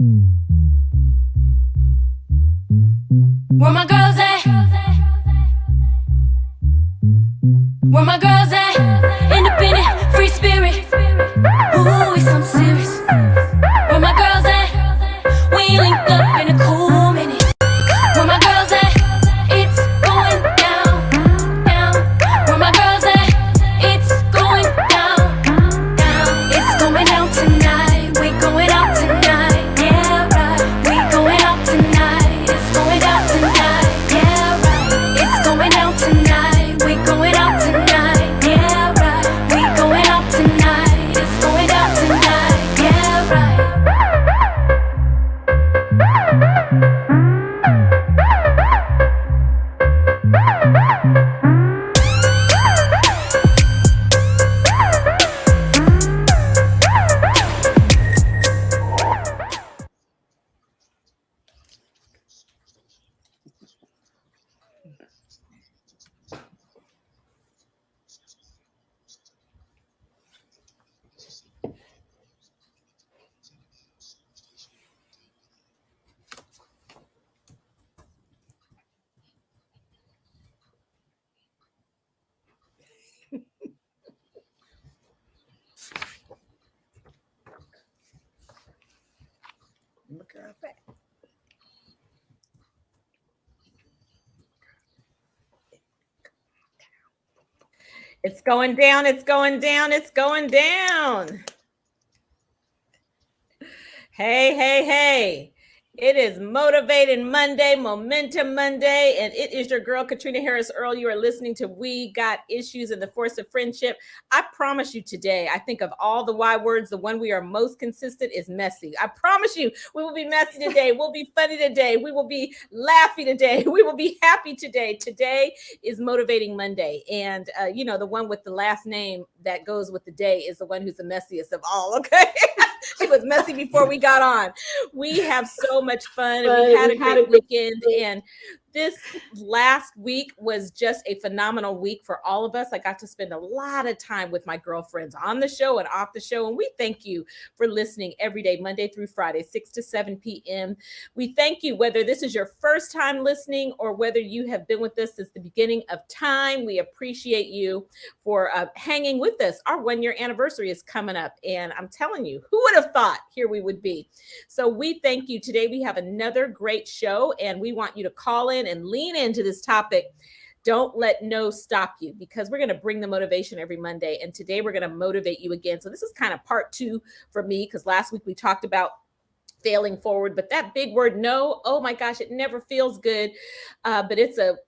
Where my girls at? Where my girls at? Independent, free spirit. Ooh, it's something serious. Where my girls at? We link up in a cool minute. Where my girls at? It's going down, down. Where my girls at? It's going down, down. It's going out tonight. We going out tonight. Yeah, right. We going out tonight. It's going out tonight. Yeah, right. It's going out tonight. We going out tonight. Yeah, right. We going out tonight. It's going out tonight. Yeah, right. It's going down. It's going down. It's going down. Hey, hey, hey. It is Motivated Monday, Momentum Monday, and it is your girl, Katrina Harris Earl. You are listening to We Got Issues and the Force of Friendship. I promise you today, I think of all the Y words, the one we are most consistent is messy. I promise you, we will be messy today. We'll be funny today. We will be laughing today. We will be happy today. Today is Motivating Monday. And, the one with the last name that goes with the day is the one who's the messiest of all, okay? She was messy before we got on. We have so much fun. And we had a great weekend. And this last week was just a phenomenal week for all of us. I got to spend a lot of time with my girlfriends on the show and off the show. And we thank you for listening every day, Monday through Friday, 6 to 7 p.m. We thank you, whether this is your first time listening or whether you have been with us since the beginning of time. We appreciate you for hanging with us. Our 1-year anniversary is coming up. And I'm telling you, who would have thought here we would be? So we thank you. Today we have another great show, and we want you to call in and lean into this topic. Don't let no stop you, because we're going to bring the motivation every Monday. And today we're going to motivate you again. So this is kind of part 2 for me, because last week we talked about failing forward, but that big word no, oh my gosh, it never feels good. But it's a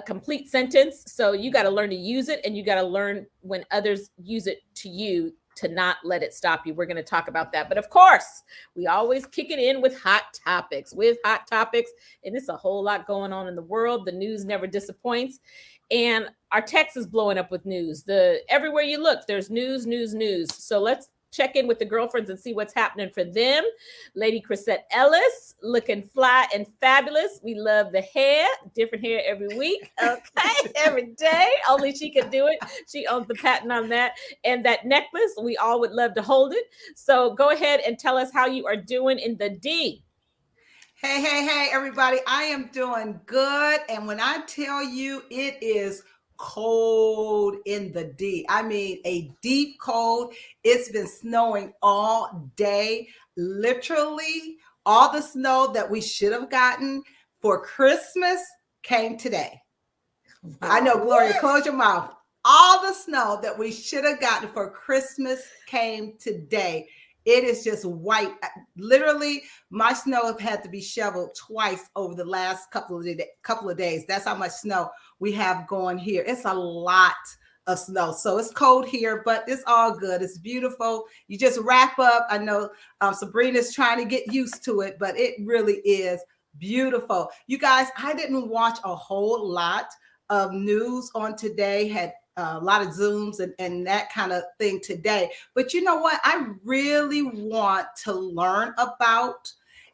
complete sentence. So you got to learn to use it, and you got to learn when others use it to you to not let it stop you. We're going to talk about that. But of course, we always kick it in with hot topics, And it's a whole lot going on in the world. The news never disappoints. And our text is blowing up with news. Everywhere you look, there's news. So let's check in with the girlfriends and see what's happening for them. Lady Chrisette Ellis, looking fly and fabulous. We love the hair, different hair every week. Okay, every day. Only she can do it. She owns the patent on that. And that necklace, we all would love to hold it. So go ahead and tell us how you are doing in the D. Hey, everybody. I am doing good. And when I tell you it is cold in the D, I mean a deep cold. It's been snowing all day. Literally, all the snow that we should have gotten for Christmas came today. Wow. I know, Gloria, close your mouth. All the snow that we should have gotten for Christmas came today. It is just white. Literally, my snow have had to be shoveled twice over the last couple of days. That's how much snow we have going here. It's a lot of snow. So it's cold here, but it's all good. It's beautiful. You just wrap up. I know Sabrina's trying to get used to it, but it really is beautiful. You guys, I didn't watch a whole lot of news on today. Had a lot of Zooms and that kind of thing today. But you know what? I really want to learn about,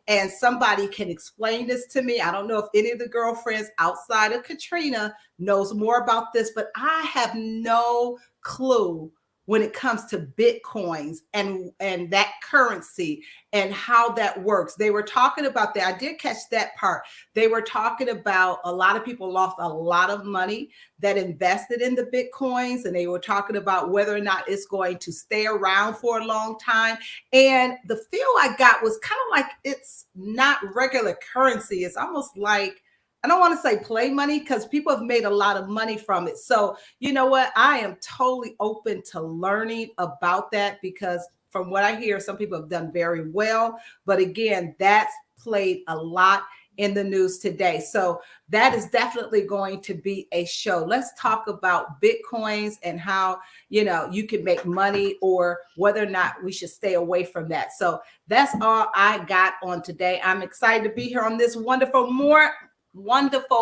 and somebody can explain this to me. I don't know if any of the girlfriends outside of Katrina knows more about this, but I have no clue when it comes to Bitcoins and that currency and how that works. They were talking about that. I did catch that part. They were talking about a lot of people lost a lot of money that invested in the Bitcoins, and they were talking about whether or not it's going to stay around for a long time. And the feel I got was kind of like it's not regular currency. It's almost like, I don't want to say play money, because people have made a lot of money from it. So you know what? I am totally open to learning about that, because from what I hear, some people have done very well. But again, that's played a lot in the news today. So that is definitely going to be a show. Let's talk about Bitcoins and how, you can make money, or whether or not we should stay away from that. So that's all I got on today. I'm excited to be here on this wonderful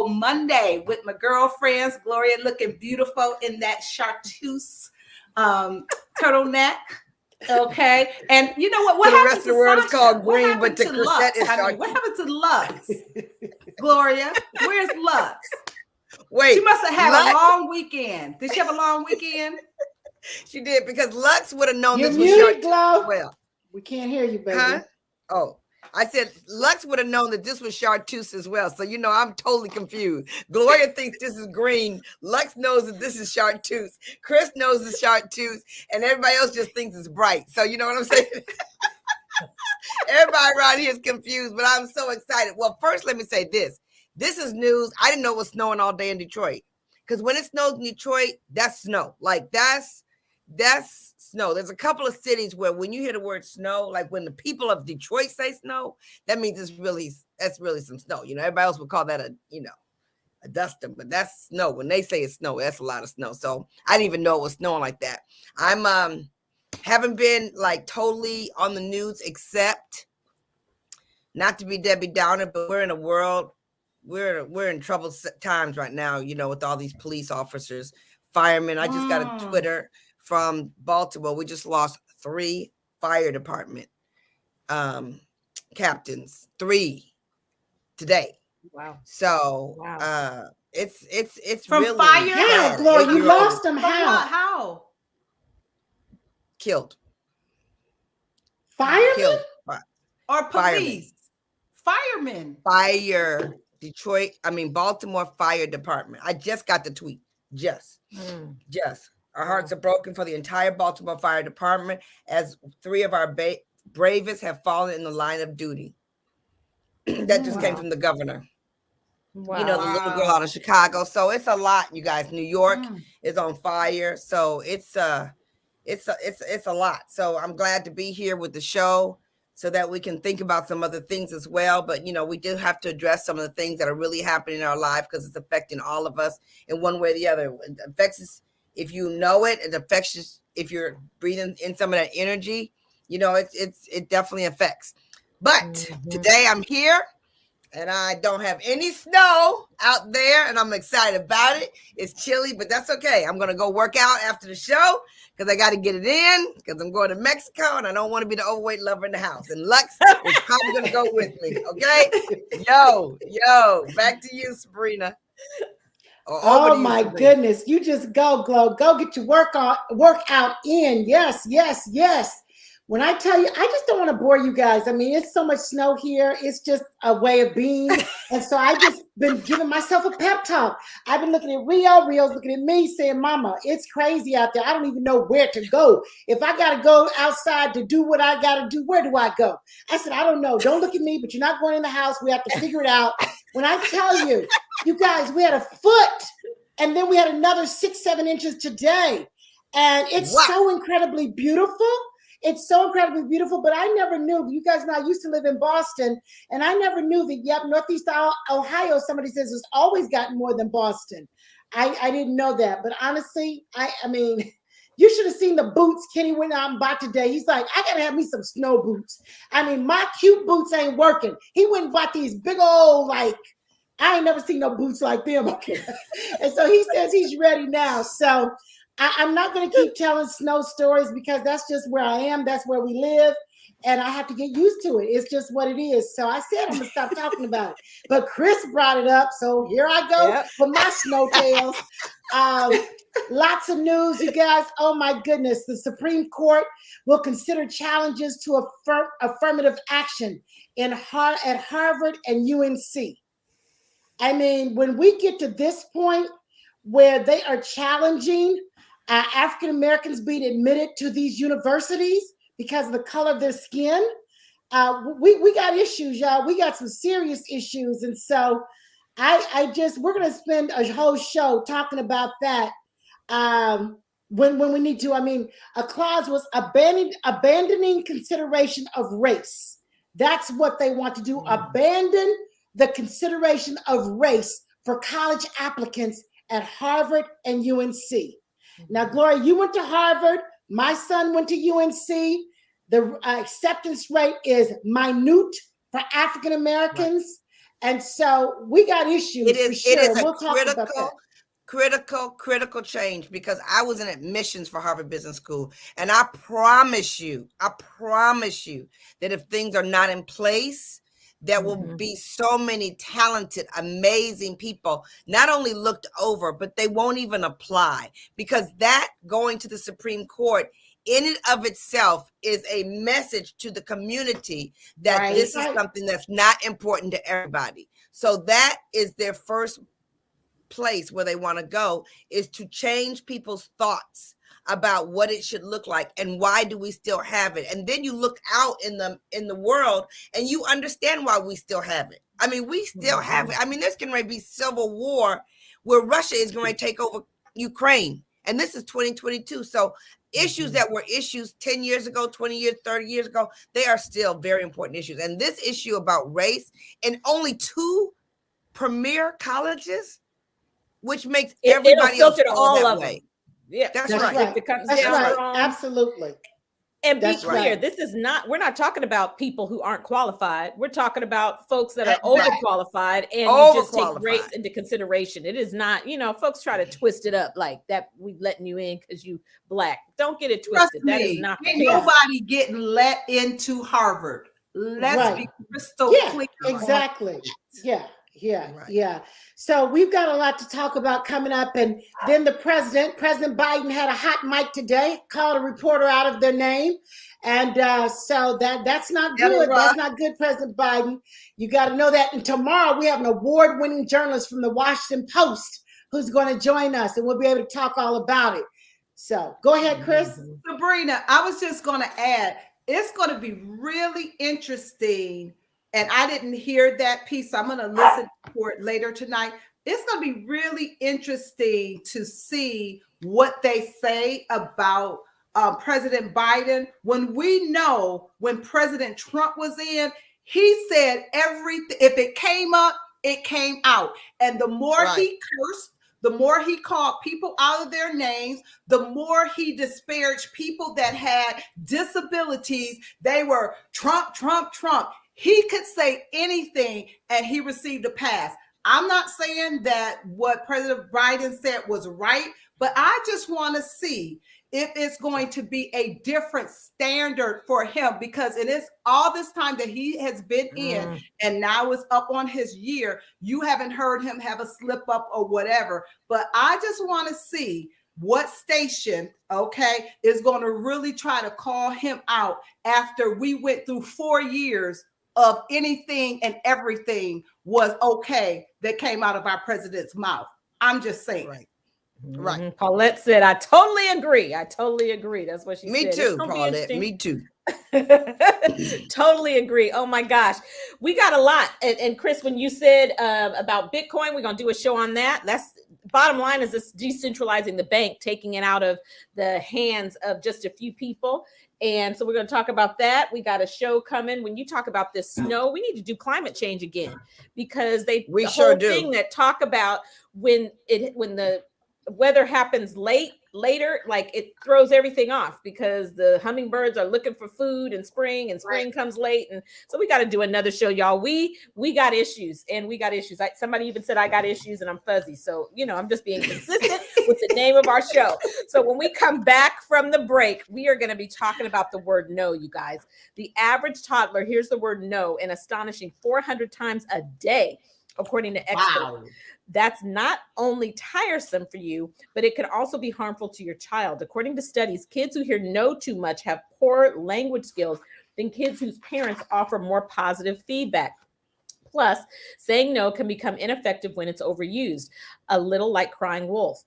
Monday with my girlfriends. Gloria looking beautiful in that chartreuse turtleneck. Okay. And you know what the happened rest of to the world is Sasha? called What green, happened but the to Lux? Chrisette is What happened to Lux? Gloria, where's Lux? Wait, She must have had Lux, a long weekend. Did she have a long weekend? she did, because Lux would have known You're this was muted, chartreuse Glow. as well. We can't hear you, baby. Huh? Oh, I said Lux would have known that this was chartreuse as well. So, I'm totally confused. Gloria thinks this is green. Lux knows that this is chartreuse. Chris knows it's chartreuse. And everybody else just thinks it's bright. So, you know what I'm saying? Everybody around here is confused, but I'm so excited. Well, first, let me say this. This is news. I didn't know it was snowing all day in Detroit. Because when it snows in Detroit, that's snow. Like, that's snow. There's a couple of cities where when you hear the word snow, like when the people of Detroit say snow, that means that's really some snow. Everybody else would call that a dusting, but that's snow. When they say it's snow, that's a lot of snow. So I didn't even know it was snowing like that. I'm haven't been like totally on the news, except not to be Debbie Downer, but we're in a world, we're in troubled times right now, with all these police officers, firemen. I just got a Twitter from Baltimore. We just lost 3 fire department captains, 3 today. Wow. So Wow. it's From really fire? How, Gloria? You lost them. From How? what? How? killed. Firemen? Killed. Or police? Firemen. Baltimore Fire Department. I just got the tweet. Just. Our hearts are broken for the entire Baltimore Fire Department, as 3 of our bravest have fallen in the line of duty. That just came from the governor. Wow. The little girl out of Chicago. So it's a lot, you guys. New York is on fire. So it's a lot. So I'm glad to be here with the show so that we can think about some other things as well. But, we do have to address some of the things that are really happening in our life, because it's affecting all of us in one way or the other. It affects us if you know it. It affects you if you're breathing in some of that energy. It definitely affects. But today I'm here. And I don't have any snow out there, and I'm excited about it. It's chilly, but that's okay. I'm going to go work out after the show, because I got to get it in, because I'm going to Mexico, and I don't want to be the overweight lover in the house. And Lux is probably going to go with me, okay? Yo, back to you, Sabrina. Oh, my goodness. You just go, Glow. Go get your workout in. Yes. When I tell you, I just don't want to bore you guys. It's so much snow here. It's just a way of being. And so I just been giving myself a pep talk. I've been looking at Rio. Rio's looking at me saying, Mama, it's crazy out there. I don't even know where to go. If I got to go outside to do what I got to do, where do I go? I said, I don't know. Don't look at me, but you're not going in the house. We have to figure it out. When I tell you, you guys, we had a foot, and then we had another 6-7 inches today. And it's so incredibly beautiful. It's so incredibly beautiful, but I never knew. You guys know I used to live in Boston, and I never knew that, Northeast Ohio, somebody says, has always gotten more than Boston. I didn't know that. But honestly, you should have seen the boots Kenny went out and bought today. He's like, I got to have me some snow boots. My cute boots ain't working. He went and bought these big old, I ain't never seen no boots like them. Okay. And so he says he's ready now. So I'm not going to keep telling snow stories, because that's just where I am. That's where we live. And I have to get used to it. It's just what it is. So I said I'm going to stop talking about it. But Chris brought it up. So here I go with my snow tales. Lots of news, you guys. Oh my goodness. The Supreme Court will consider challenges to affirmative action at Harvard and UNC. I mean, when we get to this point where they are challenging African Americans being admitted to these universities because of the color of their skin, we got issues, y'all. We got some serious issues. And so we're going to spend a whole show talking about that when we need to. I mean, a clause was abandoning consideration of race. That's what they want to do. Abandon the consideration of race for college applicants at Harvard and UNC. Now, Gloria, you went to Harvard. My son went to UNC. The acceptance rate is minute for African Americans. Right. And so we got issues. It is a critical change, because I was in admissions for Harvard Business School. And I promise you that if things are not in place, there will be so many talented, amazing people not only looked over, but they won't even apply, because that going to the Supreme Court in and of itself is a message to the community that this is something that's not important to everybody. So that is their first place where they want to go, is to change people's thoughts about what it should look like and why do we still have it. And then you look out in the world and you understand why we still have it. I mean, we still have it. I mean, there's going to be civil war where Russia is going to take over Ukraine. And this is 2022. So issues that were issues 10 years ago, 20 years, 30 years ago, they are still very important issues. And this issue about race in only 2 premier colleges, which makes everybody else all that way. Yeah, that's right. That's right. Absolutely. And be clear, this is not, we're not talking about people who aren't qualified. We're talking about folks that are overqualified, and you just take race into consideration. It is not, folks try to twist it up like that. We letting you in because you Black. Don't get it twisted. That is not. Ain't nobody getting let into Harvard. Let's be crystal clear. Exactly. Yeah. So we've got a lot to talk about coming up. And then President Biden had a hot mic today, called a reporter out of their name. And so that's not good. That's not good, President Biden. You got to know that. And tomorrow we have an award-winning journalist from the Washington Post who's going to join us, and we'll be able to talk all about it. So go ahead, Chris. Sabrina, I was just going to add, it's going to be really interesting. And I didn't hear that piece, so I'm going to listen for it later tonight. It's going to be really interesting to see what they say about President Biden, when we know when President Trump was in, he said everything. If it came up, it came out. And the more he cursed, the more he called people out of their names, the more he disparaged people that had disabilities. They were Trump, Trump, Trump. He could say anything and he received a pass. I'm not saying that what President Biden said was right, but I just want to see if it's going to be a different standard for him, because it is all this time that he has been in, and now it's up on his year. You haven't heard him have a slip up or whatever, but I just want to see what station, is going to really try to call him out after we went through 4 years of anything and everything was okay that came out of our president's mouth. I'm just saying. Right. Paulette said, I totally agree. That's what she said. Me too, Paulette. Me too. Totally agree. Oh my gosh. We got a lot. And Chris, when you said about Bitcoin, we're going to do a show on that. That's bottom line, is this decentralizing the bank, taking it out of the hands of just a few people. And so we're going to talk about that. We got a show coming. When you talk about this snow, we need to do climate change again, because the whole thing that talk about when the weather happens later, like it throws everything off, because the hummingbirds are looking for food in spring, and spring comes late. And so we got to do another show, y'all. We got issues, and we got issues. Somebody even said I got issues and I'm fuzzy. So, I'm just being consistent with the name of our show. So when we come back from the break, we are going to be talking about the word no, you guys. The average toddler hears the word no an astonishing 400 times a day. according to experts. Wow. That's not only tiresome for you, but it can also be harmful to your child. According to studies, kids who hear no too much have poor language skills than kids whose parents offer more positive feedback. Plus, saying no can become ineffective when it's overused, a little like crying wolf.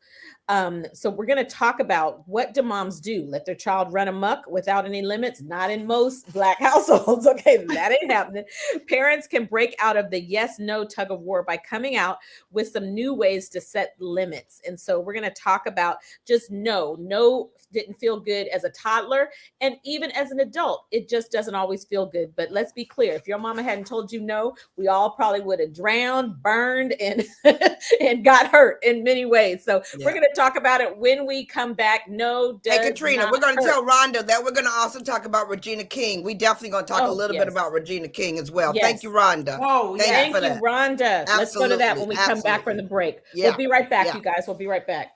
So we're going to talk about, what do moms do? Let their child run amok without any limits? Not in most Black households. Okay, that ain't happening. Parents can break out of the yes-no tug of war by coming out with some new ways to set limits. And so we're going to talk about just no. No didn't feel good as a toddler, and even as an adult, it just doesn't always feel good. But let's be clear, if your mama hadn't told you no, we all probably would have drowned, burned, and and got hurt in many ways. So we're going to talk about it when we come back. No, does Hey, Katrina, we're going to tell Rhonda that we're going to also talk about Regina King. We definitely going to talk a little bit about Regina King as well. Thank you, Rhonda. Oh, thank you, Rhonda. Absolutely. Let's go to that when we come back from the break. We'll be right back, you guys. We'll be right back.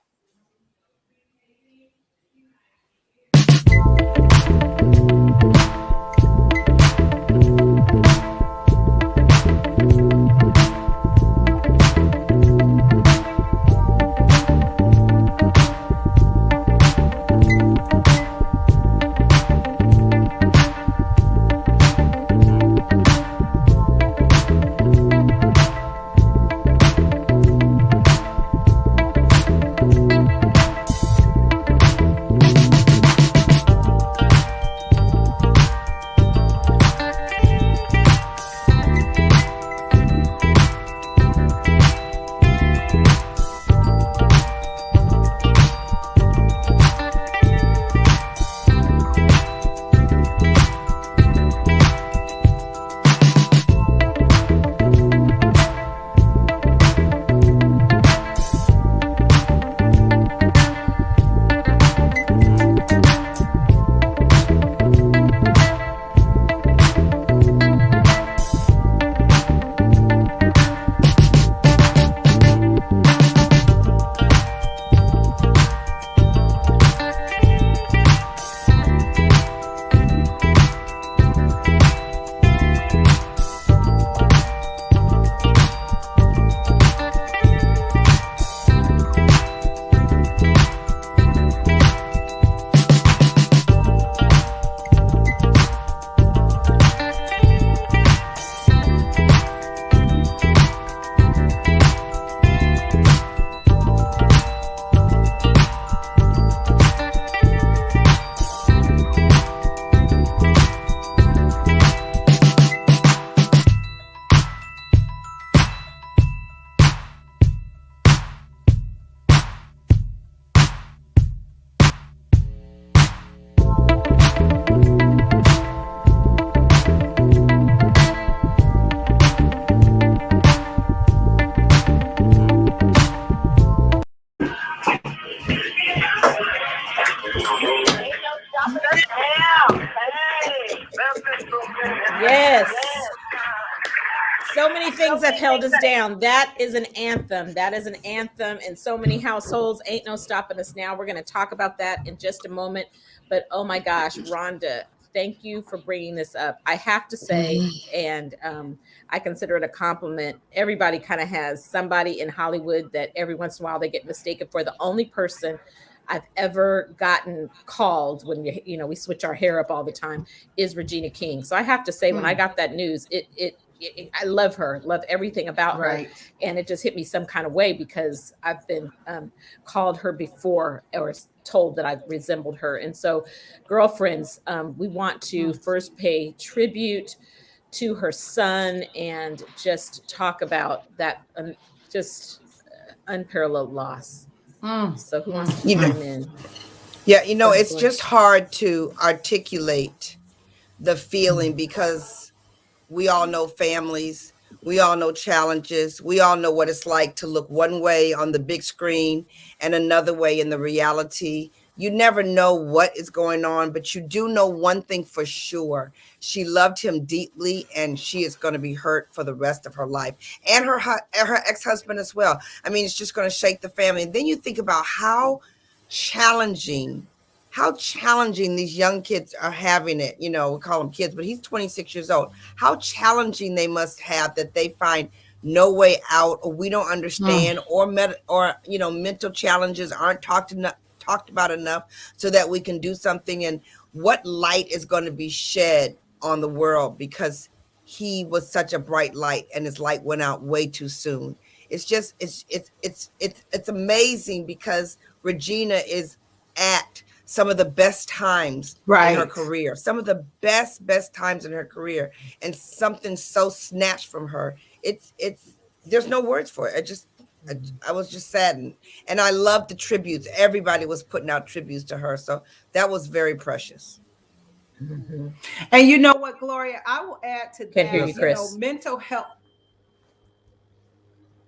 Yes. So many things have held us down. That is an anthem. That is an anthem in so many households. Ain't no stopping us now. We're going to talk about that in just a moment. But oh my gosh, Rhonda, thank you for bringing this up. I have to say, and I consider it a compliment. Everybody kind of has somebody in Hollywood that every once in a while they get mistaken for. The only person I've ever gotten called when we switch our hair up all the time is Regina King. So I have to say, when I got that news, I love her, love everything about her. And it just hit me some kind of way because I've been called her before or told that I've resembled her. And so, girlfriends, we want to first pay tribute to her son and just talk about that just unparalleled loss. So who wants to chime in? Yeah, it's just hard to articulate the feeling because we all know families, we all know challenges, we all know what it's like to look one way on the big screen and another way in the reality. You never know what is going on, but you do know one thing for sure. She loved him deeply, and she is going to be hurt for the rest of her life. And her ex-husband as well. I mean, it's just going to shake the family. And then you think about how challenging these young kids are having it. We call them kids, but he's 26 years old. How challenging they must have that they find no way out, or we don't understand, or mental challenges aren't talked about enough so that we can do something. And what light is going to be shed on the world, because he was such a bright light and his light went out way too soon. It's just it's amazing, because Regina is at some of the best times in her career, some of the best times in her career, and something so snatched from her. It's there's no words for it. I was just saddened. And I love the tributes. Everybody was putting out tributes to her. So that was very precious. Mm-hmm. And you know what, Gloria, I will add to Can't hear you, Chris.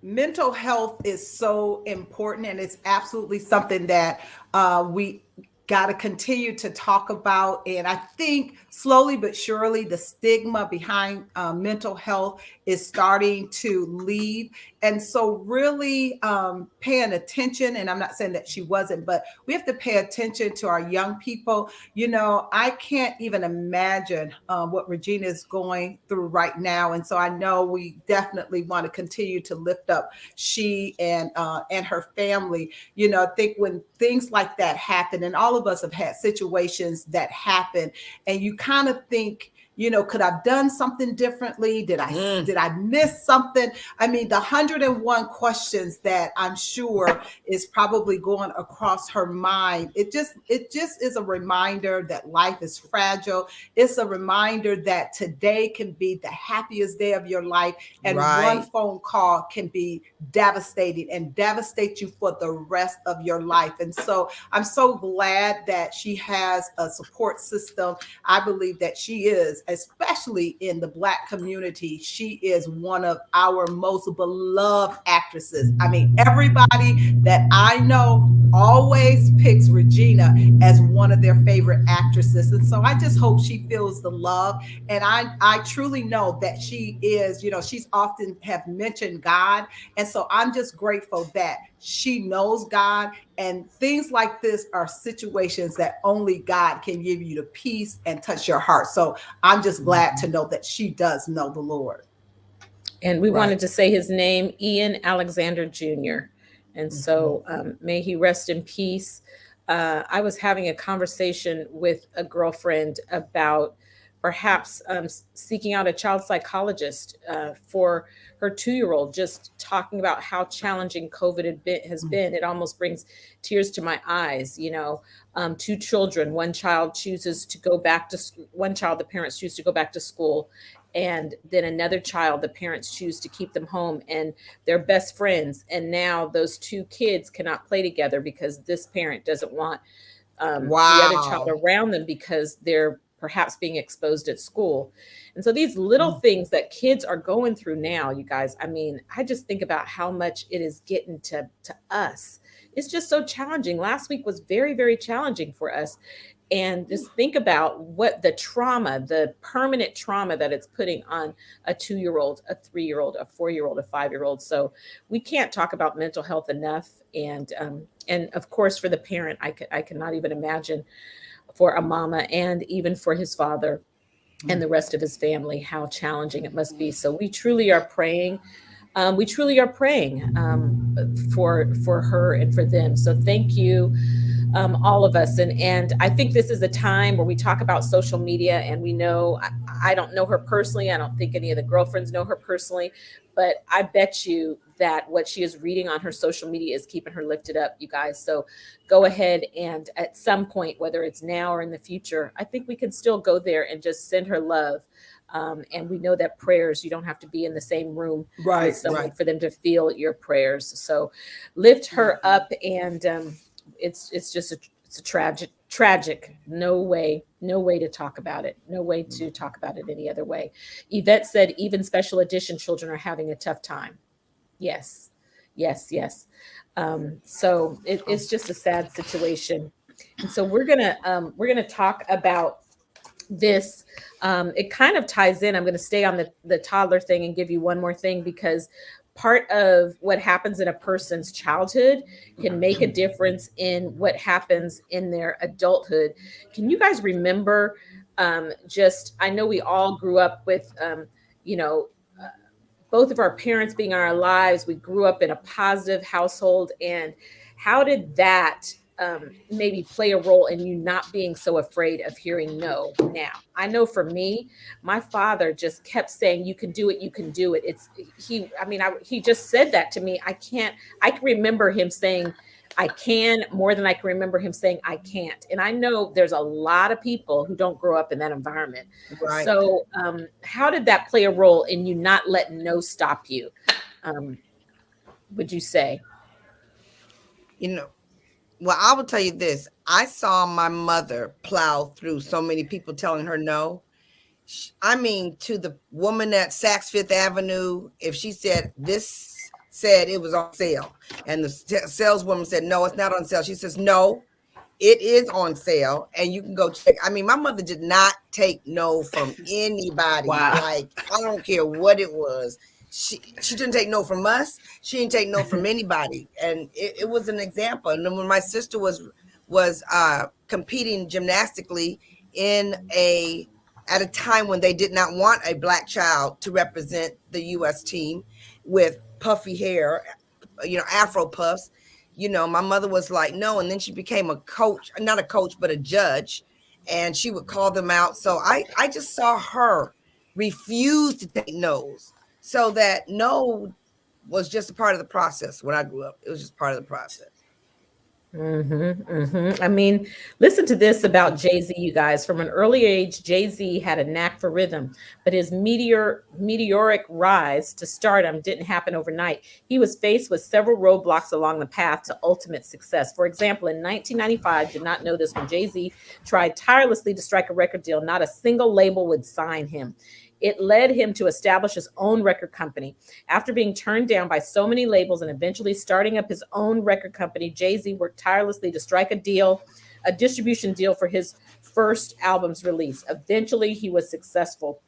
Mental health is so important, and it's absolutely something that we got to continue to talk about. And I think slowly but surely the stigma behind mental health is starting to leave. And so really paying attention, and I'm not saying that she wasn't, but we have to pay attention to our young people. You know, I can't even imagine what Regina is going through right now. And so I know we definitely want to continue to lift up she and her family. You know, I think when things like that happen, and all of us have had situations that happen, and you kind of think, you know, could I've done something differently? Did I miss something? I mean, the 101 questions that I'm sure is probably going across her mind. It just is a reminder that life is fragile. It's a reminder that today can be the happiest day of your life, and one phone call can be devastating and devastate you for the rest of your life. And so I'm so glad that she has a support system. I believe that she is, especially in the Black community, she is one of our most beloved actresses. I mean, everybody that I know always picks Regina as one of their favorite actresses. And so I just hope she feels the love. And I truly know that she is, you know, she's often have mentioned God. And so I'm just grateful that she knows God. And things like this are situations that only God can give you the peace and touch your heart. So I'm just glad to know that she does know the Lord. And we wanted to say his name, Ian Alexander Jr. And so may he rest in peace. I was having a conversation with a girlfriend about perhaps seeking out a child psychologist for her 2-year-old, just talking about how challenging COVID has been. It almost brings tears to my eyes. You know, 2 children, one child chooses to go back to school, one child, the parents choose to go back to school, and then another child, the parents choose to keep them home, and they're best friends. And now those 2 kids cannot play together because this parent doesn't want the other child around them because they're perhaps being exposed at school. And so these little things that kids are going through now, you guys, I mean, I just think about how much it is getting to us. It's just so challenging. Last week was very, very challenging for us. And just think about what the trauma, the permanent trauma that it's putting on a 2-year-old, a 3-year-old, a 4-year-old, a 5-year-old. So we can't talk about mental health enough. And of course, for the parent, I cannot even imagine for a mama, and even for his father and the rest of his family, how challenging it must be. So we truly are praying. For her and for them. So thank you, all of us. And I think this is a time where we talk about social media, and we know, I don't know her personally. I don't think any of the girlfriends know her personally, but I bet you that what she is reading on her social media is keeping her lifted up, you guys. So go ahead, and at some point, whether it's now or in the future, I think we can still go there and just send her love. And we know that prayers, you don't have to be in the same room with someone for them to feel your prayers. So lift her up. And it's just it's a tragic, no way to talk about it. No way to talk about it any other way. Yvette said even special edition children are having a tough time. Yes. So it's just a sad situation. And so we're gonna talk about this. It kind of ties in. I'm going to stay on the toddler thing and give you one more thing, because part of what happens in a person's childhood can make a difference in what happens in their adulthood. Can you guys remember, I know we all grew up with, both of our parents being in our lives, we grew up in a positive household. And how did that maybe play a role in you not being so afraid of hearing no? Now, I know for me, my father just kept saying, "You can do it. You can do it." He just said that to me. I can remember him saying, "I can," more than I can remember him saying, "I can't." And I know there's a lot of people who don't grow up in that environment. Right. So, how did that play a role in you not letting no stop you? Would you say? You know, well, I will tell you this. I saw my mother plow through so many people telling her no. I mean, to the woman at Saks Fifth Avenue, if she said this said it was on sale, and the saleswoman said, no, it's not on sale. She says, no, it is on sale, and you can go check. I mean, my mother did not take no from anybody. Wow. Like, I don't care what it was. She didn't take no from us. She didn't take no from anybody. And it was an example. And then when my sister was competing gymnastically at a time when they did not want a Black child to represent the U.S. team with puffy hair, Afro puffs, my mother was like, no. And then she became a coach, not a coach, but a judge. And she would call them out. So I just saw her refuse to take no's. So that no was just a part of the process. When I grew up, it was just part of the process. I mean, listen to this about Jay-Z, you guys. From an early age, Jay-Z had a knack for rhythm, but his meteoric rise to stardom didn't happen overnight. He was faced with several roadblocks along the path to ultimate success. For example, in 1995, did not know this, when Jay-Z tried tirelessly to strike a record deal, not a single label would sign him. It led him to establish his own record company. After being turned down by so many labels and eventually starting up his own record company, Jay-Z worked tirelessly to strike a distribution deal for his first album's release. Eventually, he was successful,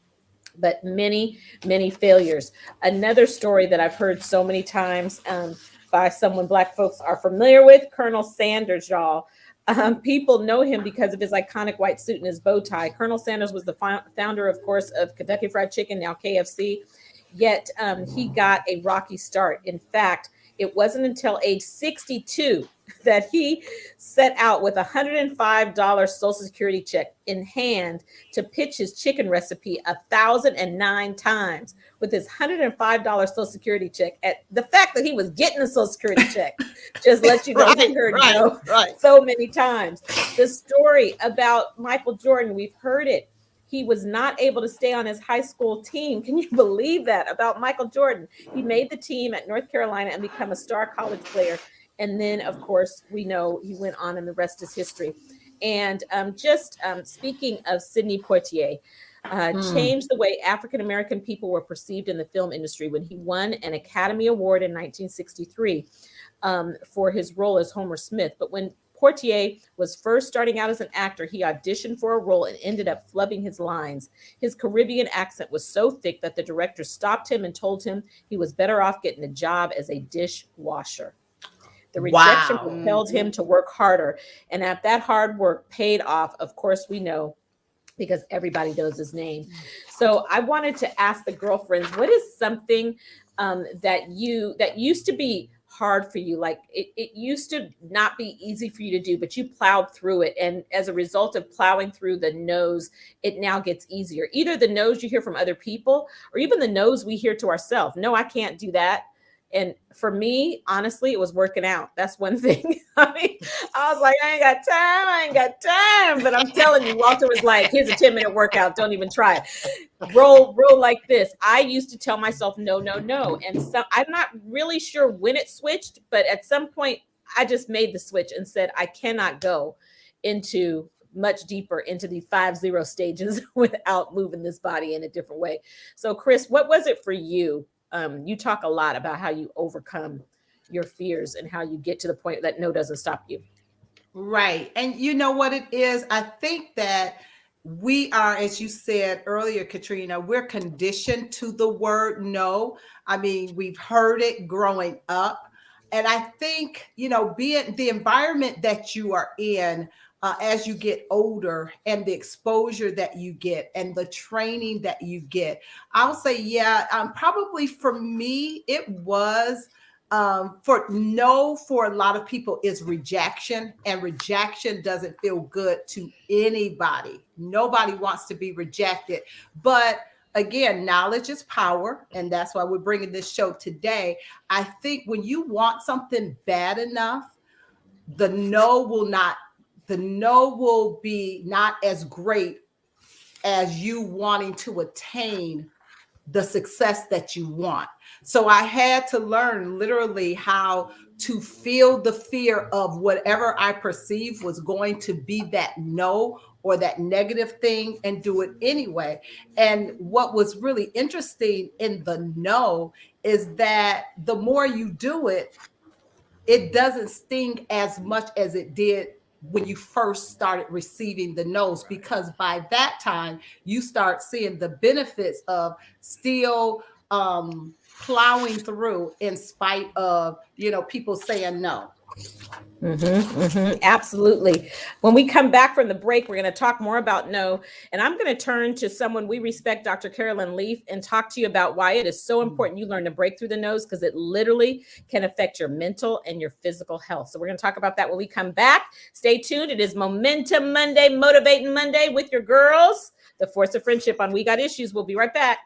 but many, many failures. Another story that I've heard so many times by someone Black folks are familiar with, Colonel Sanders, y'all. People know him because of his iconic white suit and his bow tie. Colonel Sanders was the founder, of course, of Kentucky Fried Chicken, now KFC. Yet he got a rocky start. In fact, it wasn't until age 62 that he set out with a $105 Social Security check in hand to pitch his chicken recipe 1,009 times with his $105 Social Security check. At the fact that he was getting a Social Security check just let you know he heard right. so many times. The story about Michael Jordan, we've heard it. He was not able to stay on his high school team. Can you believe that about Michael Jordan? He made the team at North Carolina and became a star college player. And then, of course, we know he went on and the rest is history. And speaking of Sidney Poitier, changed the way African-American people were perceived in the film industry when he won an Academy Award in 1963 for his role as Homer Smith. But when Poitier was first starting out as an actor, he auditioned for a role and ended up flubbing his lines. His Caribbean accent was so thick that the director stopped him and told him he was better off getting a job as a dishwasher. The rejection compelled him to work harder. And at that hard work paid off, of course, we know, because everybody knows his name. So I wanted to ask the girlfriends, what is something that used to be hard for you? Like it used to not be easy for you to do, but you plowed through it. And as a result of plowing through the no's, it now gets easier. Either the no's you hear from other people or even the no's we hear to ourselves. No, I can't do that. And for me, honestly, it was working out. That's one thing. I mean, I was like, I ain't got time. But I'm telling you, Walter was like, here's a 10-minute workout. Don't even try it. Roll like this. I used to tell myself, no. And so I'm not really sure when it switched, but at some point I just made the switch and said, I cannot go into much deeper into the 5-0 stages without moving this body in a different way. So Chris, what was it for you? You talk a lot about how you overcome your fears and how you get to the point that no doesn't stop you. Right. And you know what it is? I think that we are, as you said earlier, Katrina, we're conditioned to the word no. I mean, we've heard it growing up. And I think, being the environment that you are in, as you get older and the exposure that you get and the training that you get. I'll say, yeah, probably for me, it was for a lot of people is rejection, and rejection doesn't feel good to anybody. Nobody wants to be rejected. But again, knowledge is power, and that's why we're bringing this show today. I think when you want something bad enough, the no will be not as great as you wanting to attain the success that you want. So I had to learn literally how to feel the fear of whatever I perceived was going to be that no or that negative thing and do it anyway. And what was really interesting in the no is that the more you do it, it doesn't sting as much as it did when you first started receiving the no's, because by that time you start seeing the benefits of still plowing through in spite of, people saying no. Absolutely. When we come back from the break, we're going to talk more about no. And I'm going to turn to someone we respect, Dr. Carolyn Leaf, and talk to you about why it is so important you learn to break through the no's, because it literally can affect your mental and your physical health. So we're going to talk about that when we come back. Stay tuned. It is Momentum Monday, Motivating Monday with your girls, The Force of Friendship on We Got Issues. We'll be right back.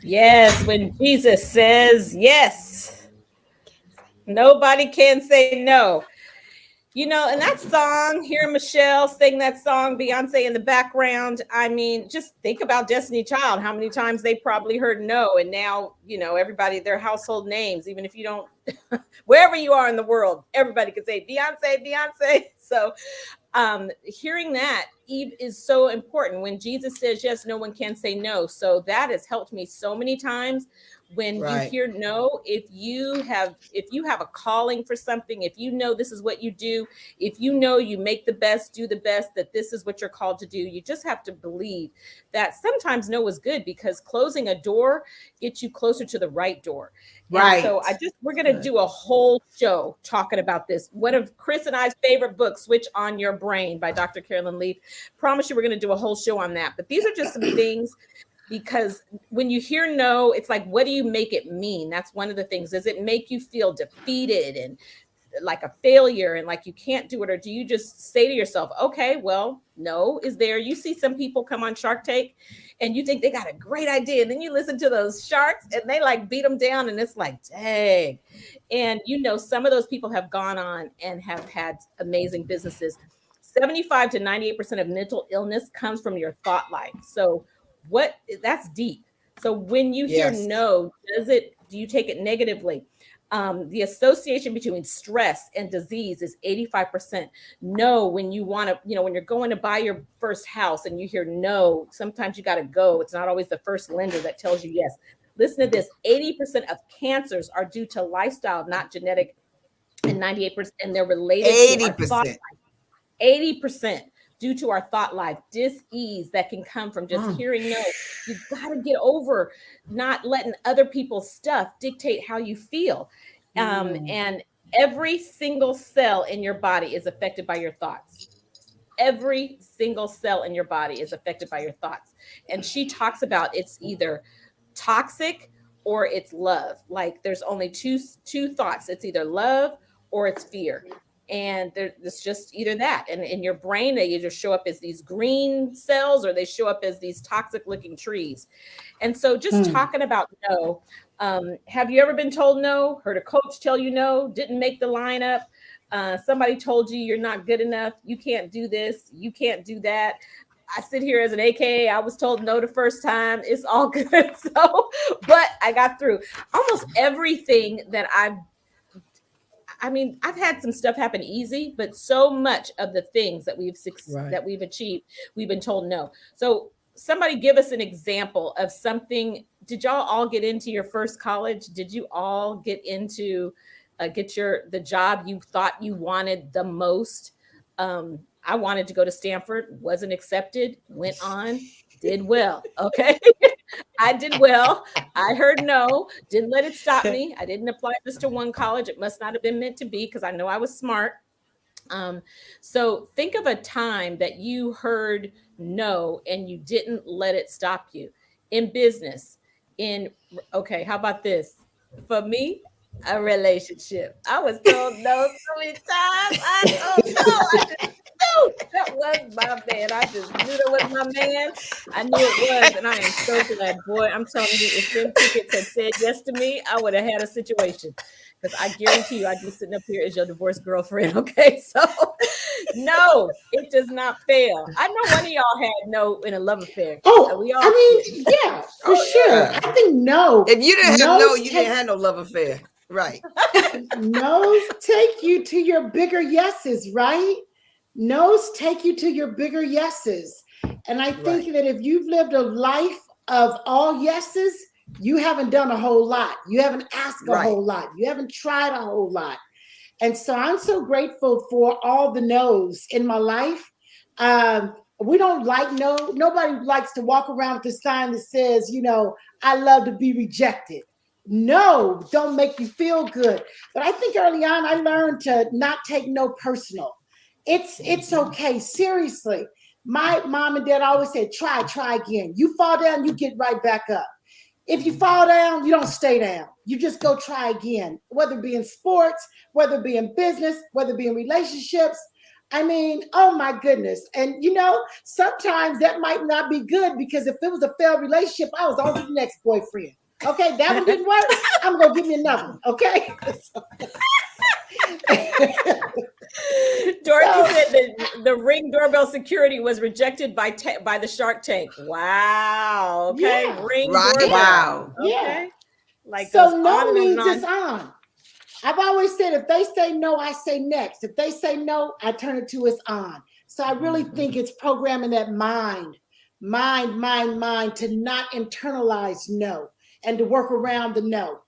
Yes, when Jesus says yes, nobody can say no. And that song, hear Michelle sing that song, Beyonce in the background. I mean, just think about Destiny Child, how many times they probably heard no. And now, everybody, their household names, even if you don't, wherever you are in the world, everybody can say Beyonce, Beyonce. So Hearing that Eve is so important. When Jesus says yes, no one can say no. So that has helped me so many times. When you hear no, if you have a calling for something, if you know this is what you do, if you know you make the best, do the best, that this is what you're called to do, you just have to believe that sometimes no is good, because closing a door gets you closer to the right door. Right. And so we're going to do a whole show talking about this. One of Chris and I's favorite books, Switch on Your Brain by Dr. Carolyn Leaf. Promise you we're going to do a whole show on that. But these are just some things, because when you hear no, it's like, what do you make it mean? That's one of the things. Does it make you feel defeated and like a failure and like you can't do it? Or do you just say to yourself, okay, well, no is there. You see some people come on Shark Tank and you think they got a great idea, and then you listen to those sharks and they like beat them down, and it's like, dang. And some of those people have gone on and have had amazing businesses. 75 to 98% of mental illness comes from your thought life. So that's deep. So when you hear no, do you take it negatively? The association between stress and disease is 85%. No, when you want to, when you're going to buy your first house and you hear no, sometimes you got to go. It's not always the first lender that tells you yes. Listen to this. 80% of cancers are due to lifestyle, not genetic, and 98%, and they're related 80%. To our thought life. 80% due to our thought life, dis-ease that can come from just hearing no. You got to get over not letting other people's stuff dictate how you feel. And every single cell in your body is affected by your thoughts. Every single cell in your body is affected by your thoughts. And she talks about it's either toxic or it's love. Like there's only two thoughts. It's either love or it's fear. And it's just either that. And in your brain, they either show up as these green cells or they show up as these toxic looking trees. And so just talking about no, have you ever been told no? Heard a coach tell you no? Didn't make the lineup? Somebody told you you're not good enough. You can't do this. You can't do that. I sit here as an AKA. I was told no the first time. It's all good. So, but I got through almost everything that I've had some stuff happen easy, but so much of the things that we've achieved, we've been told no. So somebody give us an example of something. Did y'all all get into your first college? Did you all get into the job you thought you wanted the most? I wanted to go to Stanford, wasn't accepted, went on, did well. Okay. I did well. I heard no, didn't let it stop me. I didn't apply just to one college. It must not have been meant to be, because I know I was smart. So think of a time that you heard no and you didn't let it stop you. In business, how about this? For me, a relationship. I was told no so many times. I just knew that was my man. I just knew that was my man. I knew it was, and I am so glad. Boy, I'm telling you, if them tickets had said yes to me, I would have had a situation. Because I guarantee you, I'd be sitting up here as your divorced girlfriend. Okay, so no, it does not fail. I know one of y'all had no in a love affair. Yeah, for sure. Yeah. I think no. If you didn't have no, you didn't have no love affair. Right. No's take you to your bigger yeses, right? No's take you to your bigger yeses. And I think that if you've lived a life of all yeses, you haven't done a whole lot. You haven't asked a whole lot. You haven't tried a whole lot. And so I'm so grateful for all the no's in my life. We don't like no. Nobody likes to walk around with a sign that says, I love to be rejected. No, don't make you feel good. But I think early on, I learned to not take no personal. It's okay. Seriously. My mom and dad always said, try again. You fall down, you get right back up. If you fall down, you don't stay down. You just go try again, whether it be in sports, whether it be in business, whether it be in relationships. Oh my goodness. And sometimes that might not be good, because if it was a failed relationship, I was on to the next boyfriend. Okay, that one didn't work. I'm going to give you another one. Okay. Dorothy said that the Ring doorbell security was rejected by the Shark Tank. Wow. Okay. Yeah. Ring doorbell. Wow. Okay. Yeah. Like so no means it's on. I've always said, if they say no, I say next. If they say no, I turn it to it's on. So I really think it's programming that mind to not internalize no and to work around the no.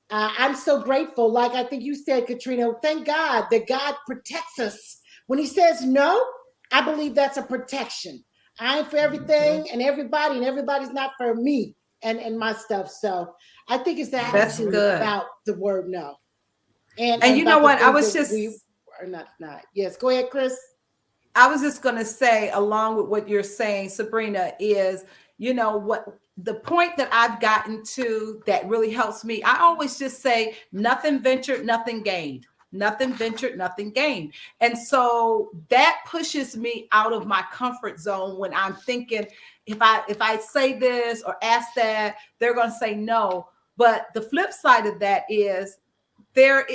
I'm so grateful. Like I think you said, Katrina, thank God that God protects us. When he says no, I believe that's a protection. I ain't for everything and everybody's not for me and my stuff. So I think it's the attitude about the word no. And you know what? I was just we are not. Yes, go ahead, Chris. I was just going to say, along with what you're saying, Sabrina, is, you know, what the point that I've gotten to that really helps me. I always just say, nothing ventured, nothing gained. Nothing ventured, nothing gained. And so that pushes me out of my comfort zone when I'm thinking, if I say this or ask that, they're going to say no. But the flip side of that is, there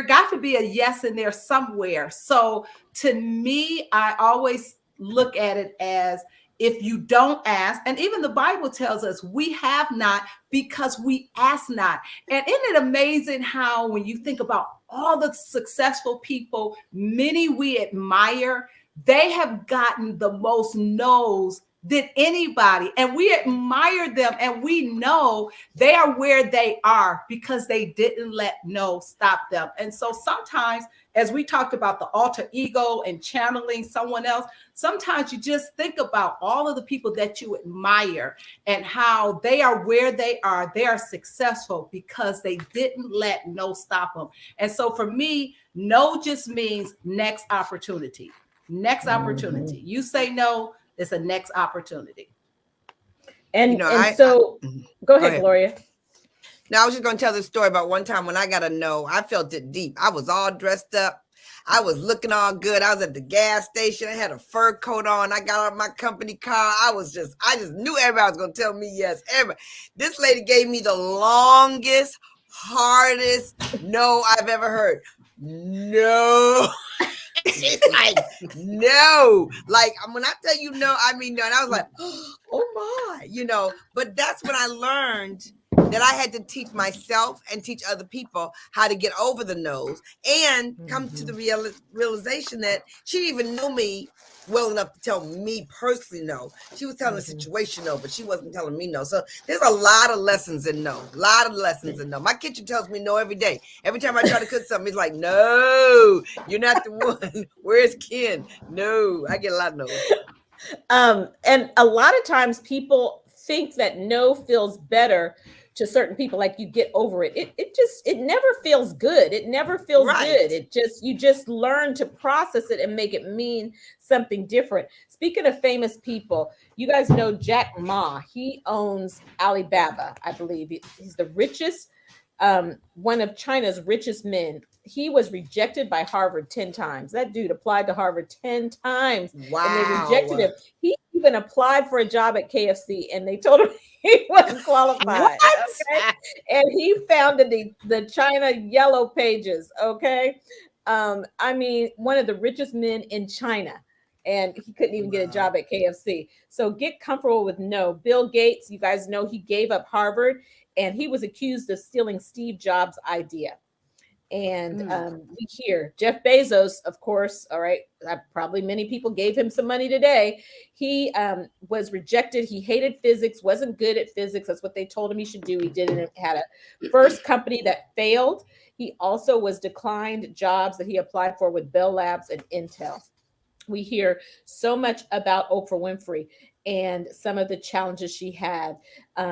got to be a yes in there somewhere. So to me, I always look at it as, if you don't ask, and even the Bible tells us we have not because we ask not. And isn't it amazing how when you think about all the successful people, many we admire, they have gotten the most no's than anybody. And we admire them, and we know they are where they are because they didn't let no stop them. And so sometimes, as we talked about the alter ego and channeling someone else, sometimes you just think about all of the people that you admire and how they are where they are. They are successful because they didn't let no stop them. And so for me, no just means next opportunity. Next opportunity. You say no, it's a next opportunity. And, go ahead, Gloria. Now, I was just going to tell this story about one time when I got a no. I felt it deep. I was all dressed up. I was looking all good. I was at the gas station. I had a fur coat on. I got out of my company car. I just knew everybody was going to tell me yes. Everybody. This lady gave me the longest, hardest no I've ever heard. No. It's like, no. Like, when I tell you no, I mean no. And I was like, oh my, you know. But that's when I learned that I had to teach myself and teach other people how to get over the no's and come to the realization that she didn't even know me well enough to tell me personally no. She was telling the situation no, but she wasn't telling me no. So there's a lot of lessons in no. A lot of lessons in no. My kitchen tells me no every day. Every time I try to cook something, it's like, no, you're not the one. Where's Ken? No, I get a lot of no's. And a lot of times people think that no feels better to certain people, like you get over it. It never feels good. It never feels good. You just learn to process it and make it mean something different. Speaking of famous people, you guys know Jack Ma. He owns Alibaba, I believe. He's the richest, one of China's richest men. He was rejected by Harvard 10 times. That dude applied to Harvard 10 times. Wow. And they rejected him. He even applied for a job at KFC and they told him he wasn't qualified. Okay? And he founded the China Yellow Pages. Okay. I mean, one of the richest men in China. And he couldn't even get a job at KFC. So get comfortable with no. Bill Gates, you guys know he gave up Harvard and he was accused of stealing Steve Jobs' idea. And we hear Jeff Bezos, of course, all right, probably many people gave him some money today. He was rejected. He hated physics, wasn't good at physics. That's what they told him he should do. He didn't. Had a first company that failed. He also was declined jobs that he applied for with Bell Labs and Intel. We hear so much about Oprah Winfrey and some of the challenges she had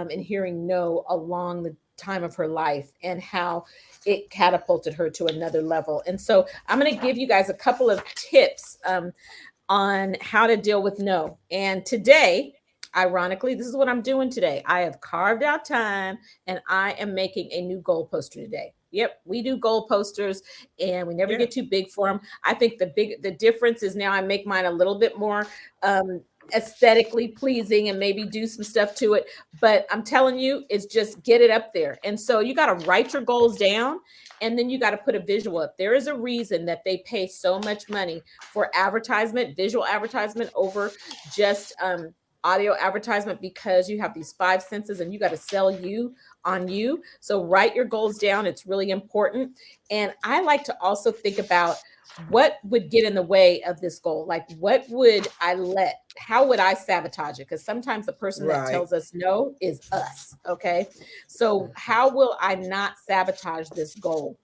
in hearing no along the time of her life and how it catapulted her to another level. And so I'm going to give you guys a couple of tips on how to deal with no. And today, ironically, this is what I'm doing today. I have carved out time and I am making a new goal poster today. Yep, we do goal posters and we never get too big for them. I think the difference is now I make mine a little bit more aesthetically pleasing and maybe do some stuff to it. But I'm telling you, it's just get it up there. And so you got to write your goals down and then you got to put a visual up. There is a reason that they pay so much money for advertisement, visual advertisement over just audio advertisement because you have these five senses and you got to sell you on you. So write your goals down. It's really important. And I like to also think about what would get in the way of this goal. Like, what would I let, how would I sabotage it? Because sometimes the person that tells us no is us. Okay. So how will I not sabotage this goal?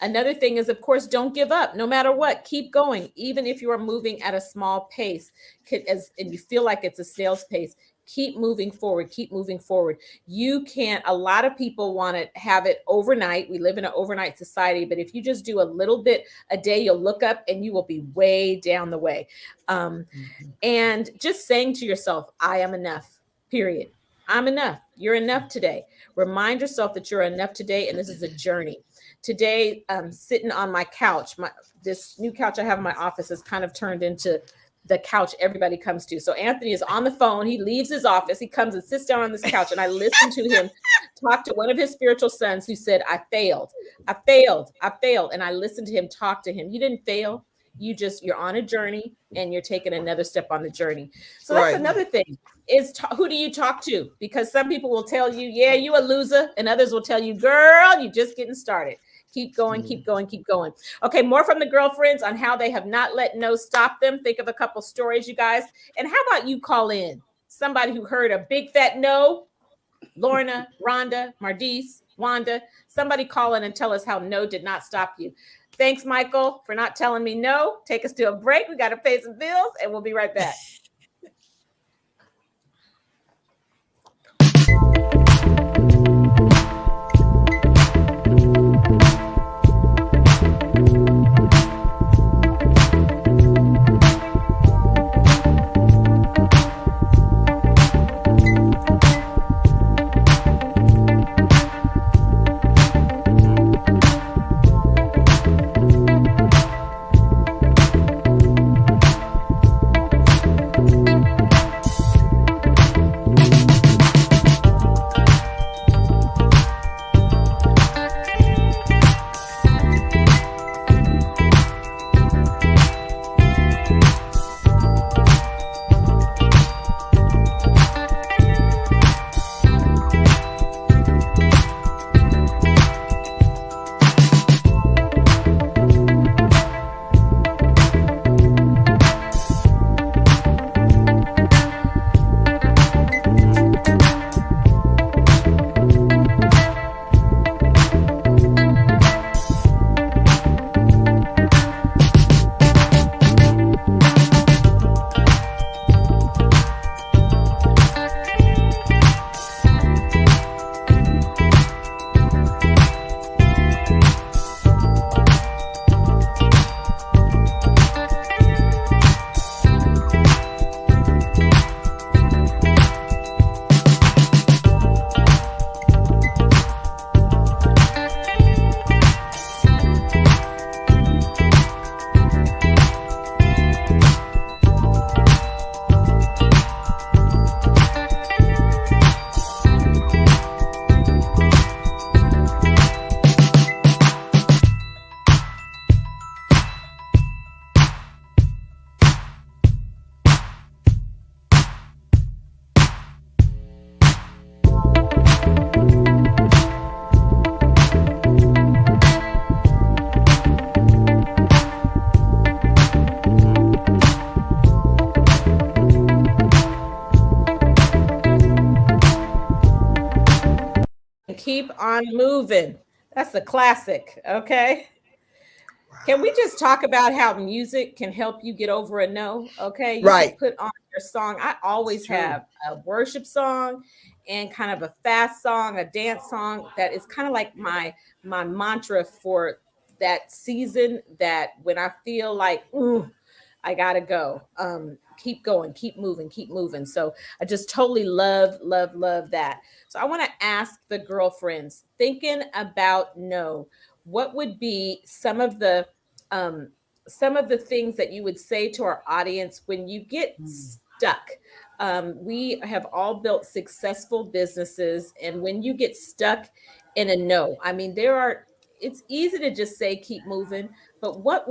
Another thing is, of course, don't give up. No matter what, keep going. Even if you are moving at a small pace, and you feel like it's a snail's pace, keep moving forward. Keep moving forward. You can't. A lot of people want to have it overnight. We live in an overnight society, but if you just do a little bit a day, you'll look up and you will be way down the way. And just saying to yourself, "I am enough." Period. I'm enough. You're enough today. Remind yourself that you're enough today, and this is a journey. Today, sitting on my couch, this new couch I have in my office has kind of turned into the couch everybody comes to. So Anthony is on the phone. He leaves his office. He comes and sits down on this couch, and I listen to him talk to one of his spiritual sons who said, "I failed. I failed. I failed." And I listened to him talk to him. You didn't fail. You're on a journey and you're taking another step on the journey. So that's another thing is who do you talk to? Because some people will tell you, yeah, you a loser. And others will tell you, girl, you're just getting started. Keep going, keep going, keep going. Okay, more from the girlfriends on how they have not let no stop them. Think of a couple stories, you guys. And how about you call in somebody who heard a big fat no? Lorna, Rhonda, Mardise, Wanda, somebody call in and tell us how no did not stop you. Thanks, Michael, for not telling me no. Take us to a break. We got to pay some bills, and we'll be right back. Keep on moving. That's a classic. Okay. Can we just talk about how music can help you get over a no? Okay. You can put on your song. I always have a worship song and kind of a fast song, a dance song that is kind of like my mantra for that season, that when I feel like, ooh, I gotta go. Keep going, keep moving, keep moving. So I just totally love that. So I want to ask the girlfriends, thinking about no, what would be some of the things that you would say to our audience when you get stuck? We have all built successful businesses, and when you get stuck in a no, I mean, there are it's easy to just say keep moving, but what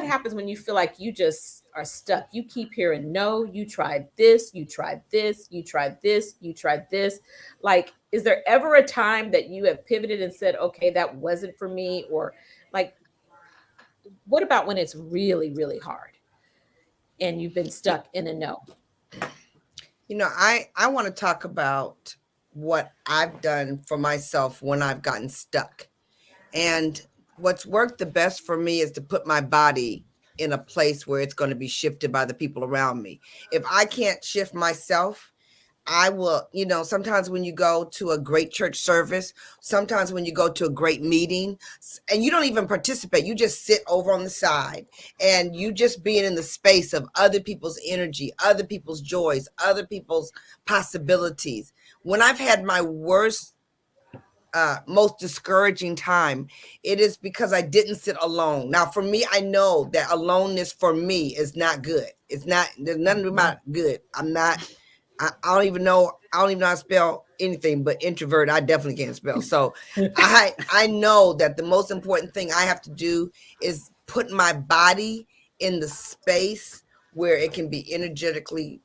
happens when you feel like you just are stuck? You keep hearing no, you tried this, you tried this, you tried this, you tried this. Like, is there ever a time that you have pivoted and said, okay, that wasn't for me? Or like, what about when it's really, really hard and you've been stuck in a no? I want to talk about what I've done for myself when I've gotten stuck. And what's worked the best for me is to put my body in a place where it's going to be shifted by the people around me. If I can't shift myself, I will, sometimes when you go to a great church service, sometimes when you go to a great meeting and you don't even participate, you just sit over on the side and you just being in the space of other people's energy, other people's joys, other people's possibilities. When I've had my worst most discouraging time, it is because I didn't sit alone. Now, for me, I know that aloneness for me is not good. It's not, there's nothing about good. I don't even know how to spell anything but introvert. I definitely can't spell. So I know that the most important thing I have to do is put my body in the space where it can be energetically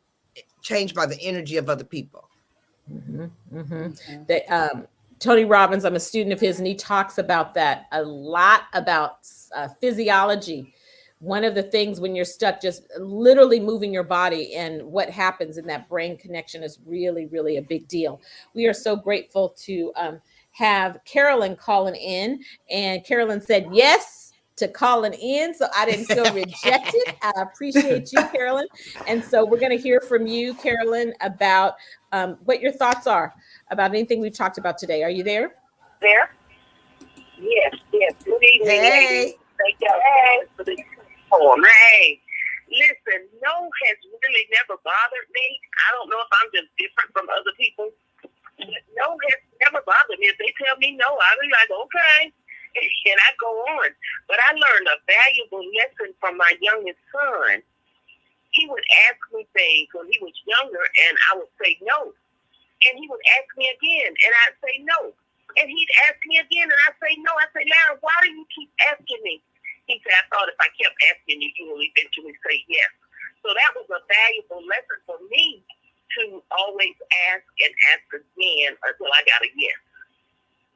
changed by the energy of other people. Tony Robbins, I'm a student of his, and he talks about that a lot, about physiology. One of the things when you're stuck, just literally moving your body and what happens in that brain connection is really, really a big deal. We are so grateful to have Carolyn calling in, and Carolyn said yes to calling in, so I didn't feel rejected. I appreciate you, Carolyn. And so we're going to hear from you, Carolyn, about what your thoughts are about anything we've talked about today. Are you there? There? Yes. Good evening, ladies. Thank y'all for the form. Hey, listen, no has really never bothered me. I don't know if I'm just different from other people, but no has never bothered me. If they tell me no, I'll be like, okay, and I go on. But I learned a valuable lesson from my youngest son. He would ask me things when he was younger, and I would say no. And he would ask me again, and I'd say no. And he'd ask me again, and I'd say no. I'd say, Larry, why do you keep asking me? He said, I thought if I kept asking you, you will eventually say yes. So that was a valuable lesson for me to always ask and ask again until I got a yes.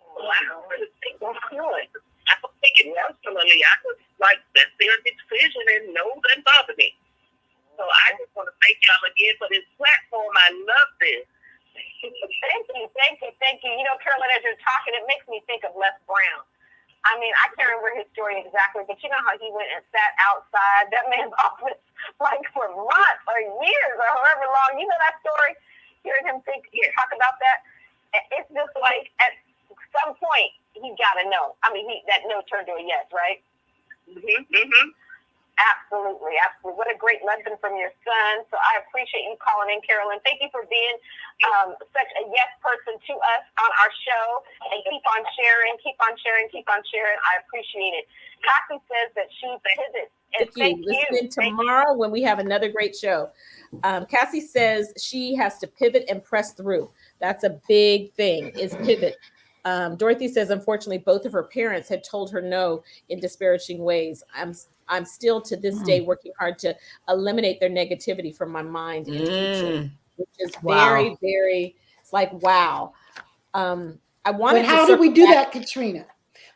So I don't really think I'm good. I don't think it personally. I just like that's their decision, and no doesn't bother me. So I just want to thank y'all again for this platform. I love this. Thank you. You know, Carolyn, as you're talking, it makes me think of Les Brown. I mean, I can't remember his story exactly, but you know how he went and sat outside that man's office like for months or years or however long. You know that story? Hearing him talk about that? It's just like at some point he got to know. I mean, that no turned to a yes, right? Mm-hmm. Absolutely. What a great lesson from your son. So I appreciate you calling in, Carolyn. Thank you for being such a yes person to us on our show. And keep on sharing. I appreciate it. Cassie says that she pivots. And thank you. Listen tomorrow when we have another great show. Cassie says she has to pivot and press through. That's a big thing, is pivot. Dorothy says, unfortunately, both of her parents had told her no in disparaging ways. I'm still to this day working hard to eliminate their negativity from my mind and future, which is very, very, it's like, wow. I wanted But how do we do that, Katrina?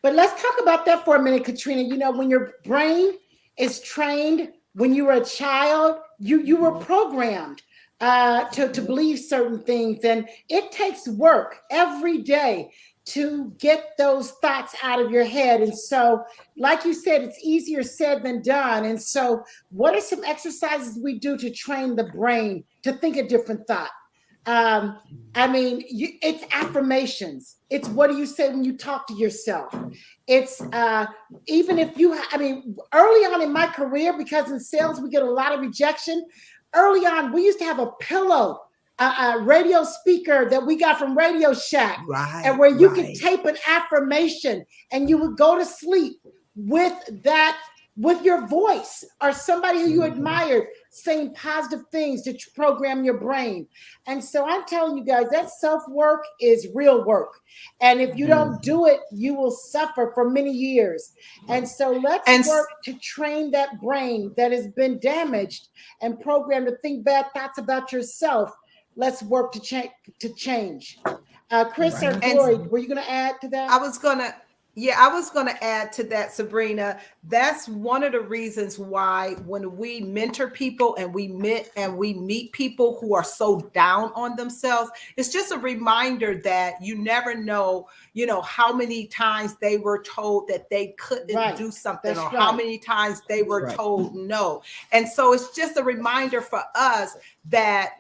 But let's talk about that for a minute, Katrina. You know, when your brain is trained, when you were a child, you were programmed to believe certain things. And it takes work every day to get those thoughts out of your head. And so, like you said, it's easier said than done. And so what are some exercises we do to train the brain to think a different thought? I mean, it's affirmations. It's what do you say when you talk to yourself? It's even if you, I mean, early on in my career, because in sales we get a lot of rejection. Early on, we used to have a pillow, a radio speaker that we got from Radio Shack, and where you could tape an affirmation and you would go to sleep with that with your voice, or somebody who you admired saying positive things to program your brain. And so I'm telling you guys, that self-work is real work. And if you don't do it, you will suffer for many years. And so let's work to train that brain that has been damaged and programmed to think bad thoughts about yourself. Let's work to change. Chris or Glory, were you going to add to that? I was going to add to that, Sabrina. That's one of the reasons why when we mentor people and we meet people who are so down on themselves, it's just a reminder that you never know, how many times they were told that they couldn't do something, how many times they were told no. And so it's just a reminder for us that,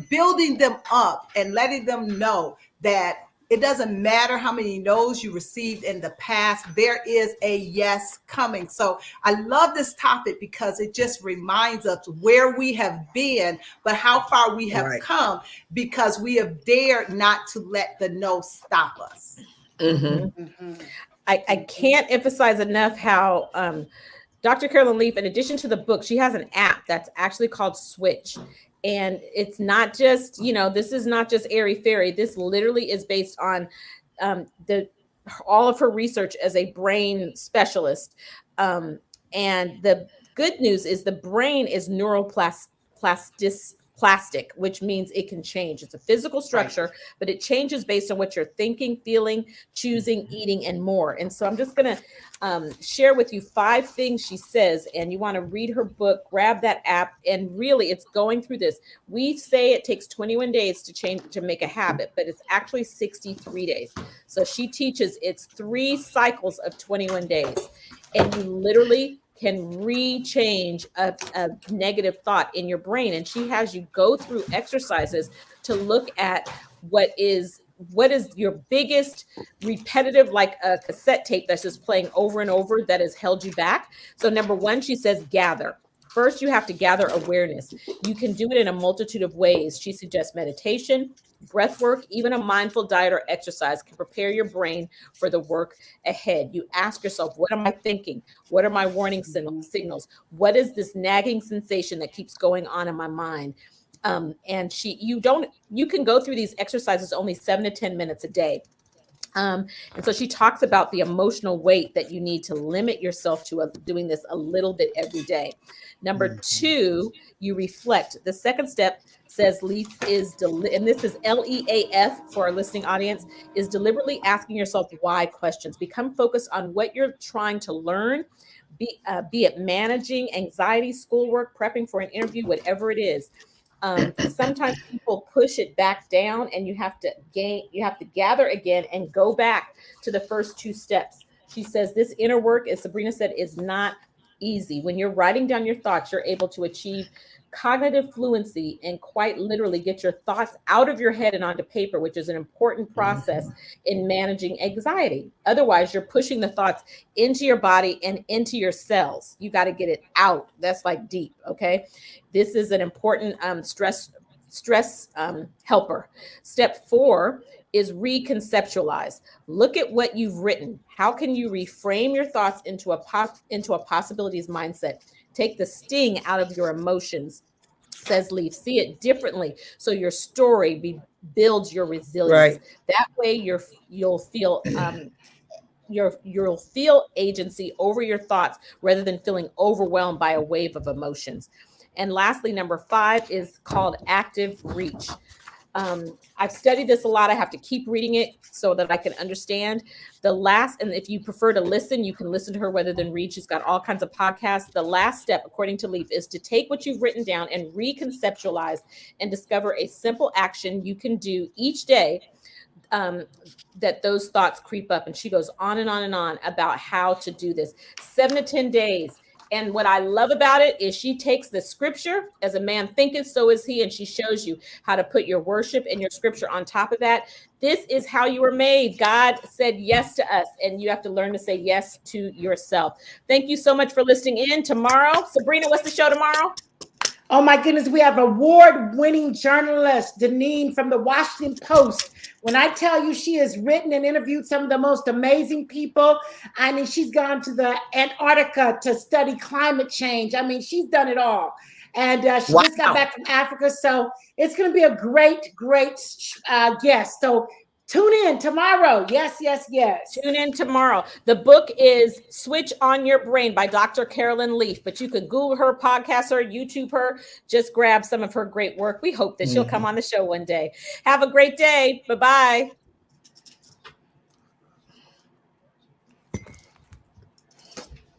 building them up and letting them know that it doesn't matter how many no's you received in the past, there is a yes coming. So I love this topic because it just reminds us where we have been, but how far we have come, because we have dared not to let the no stop us. I can't emphasize enough how Dr. Carolyn Leaf, in addition to the book, she has an app that's actually called Switch. And it's not just, this is not just airy fairy. This literally is based on all of her research as a brain specialist. And the good news is the brain is neuroplastic, which means it can change. It's a physical structure, but it changes based on what you're thinking, feeling, choosing, eating, and more. And so I'm just going to share with you 5 things she says, and you want to read her book, grab that app, and really it's going through this. We say it takes 21 days to make a habit, but it's actually 63 days. So she teaches it's 3 cycles of 21 days, and you literally can re-change a negative thought in your brain. And she has you go through exercises to look at what is your biggest repetitive, like a cassette tape that's just playing over and over that has held you back. So number 1, she says, gather. First, you have to gather awareness. You can do it in a multitude of ways. She suggests meditation, breath work, even a mindful diet or exercise can prepare your brain for the work ahead. You ask yourself, what am I thinking? What are my warning signals? What is this nagging sensation that keeps going on in my mind? And you can go through these exercises only 7 to 10 minutes a day. And so she talks about the emotional weight that you need to limit yourself to doing this a little bit every day. Number 2, you reflect. The second step, says Leaf, and this is LEAF for our listening audience, is deliberately asking yourself why questions. Become focused on what you're trying to learn, be it managing anxiety, schoolwork, prepping for an interview, whatever it is. Sometimes people push it back down, and you have to gather again and go back to the first 2 steps. She says this inner work, as Sabrina said, is not easy. When you're writing down your thoughts, you're able to achieve cognitive fluency and quite literally get your thoughts out of your head and onto paper, which is an important process in managing anxiety. Otherwise, you're pushing the thoughts into your body and into your cells. You got to get it out. That's like deep. Okay. This is an important stress helper. Step 4 is reconceptualize. Look at what you've written. How can you reframe your thoughts into a possibilities mindset? Take the sting out of your emotions, says Leaf. See it differently, so your story builds your resilience. Right. That way, you'll feel agency over your thoughts rather than feeling overwhelmed by a wave of emotions. And lastly, number 5 is called active reach. I've studied this a lot. I have to keep reading it so that I can understand and if you prefer to listen, you can listen to her rather than read. She's got all kinds of podcasts. The last step, according to Leaf, is to take what you've written down and reconceptualize and discover a simple action you can do each day that those thoughts creep up. And she goes on and on and on about how to do this. 7 to 10 days. And what I love about it is she takes the scripture, as a man thinketh, so is he, and she shows you how to put your worship and your scripture on top of that. This is how you were made. God said yes to us, and you have to learn to say yes to yourself. Thank you so much for listening in. Tomorrow, Sabrina, what's the show tomorrow? Oh my goodness, we have award-winning journalist Deneen from the Washington Post. When I tell you she has written and interviewed some of the most amazing people, I mean, she's gone to the Antarctica to study climate change. I mean, she's done it all. And she just got back from Africa. So it's going to be a great guest. So tune in tomorrow. Yes, yes, yes. Tune in tomorrow. The book is Switch on Your Brain by Dr. Carolyn Leaf, but you can Google her, podcast her, YouTube her, just grab some of her great work. We hope that she'll come on the show one day. Have a great day. Bye-bye.